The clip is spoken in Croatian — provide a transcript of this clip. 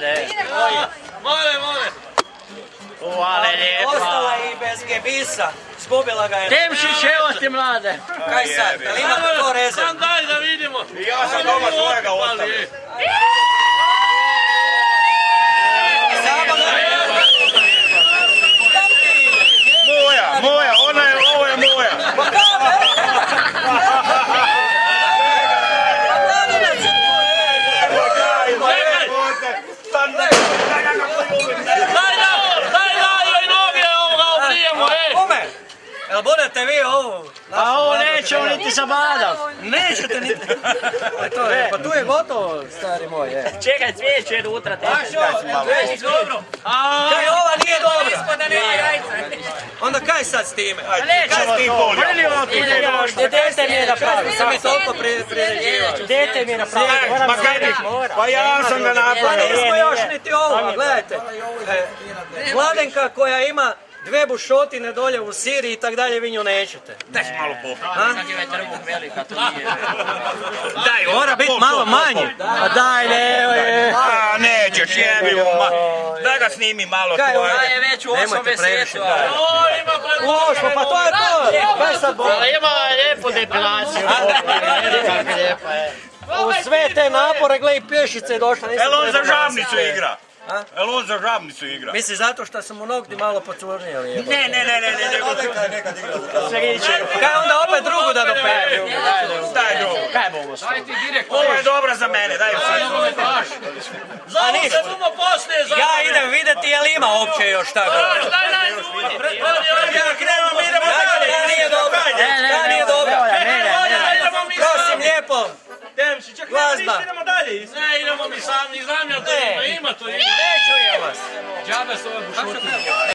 mlade. More. Ale lijepa. Ostala je i bez gebisa. Zgubila ga je. Temšić, evo ti mlade. Kaj sad? Jel imate to rezerv? Sam daj da vidimo. I ja sam doma svojega ostavio. Moja, ovo je moja. Daj i noge ovoga obrijemo, Kome? Jel budete vi ovu? A ovo nećemo niti zabadav. Nećete niti. Pa tu je gotovo, stari moj. Čekaj, cvijeće je unutra. Dobro. Kaj ova nije dobra? Onda kaj sad s time? Nećemo to. Dete mi je napravio. Sam je toliko priređivao. Dete mi je napravio. Ma kaj bi? Pa ja sam ga Pa napravio. nismo još niti ovoga, gledajte. Mladenka koja ima 2 bušotine dolje u Siriji i tak dalje, vi nju nećete. Daj malo popiti. Daj, mora biti malo manje. A daj, ne. A nećeš, jebi mu. Daj ga snimi malo. Kaj ovo? je već u 8 mjesecu. Lošo, pa to je to. Kaj sad bo? Ima lijepu depilaciju. Lijepa je. U sve te napore, gledaj, i pješice je došla. Jel on za žabnicu igra? Jel on za žabnicu igra? Misliš zato što su mu nogti malo pocurnijeli? Ne. Kaj onda opet drugu da dopeju? Daj drugu. Kaj bomo s Ovo je dobra za mene, daj sad. Zovu se bumo poslije. Ja idem vidjeti je li ima uopće još šta gore. Ja krenem, idemo dalje. Ta nije dobra. Ta nije dobra. Prosim lijepo. Glazba. Ne, idemo mi sami, znam ja to ima to. Ne čujem vas. Džabe s ove bušotine.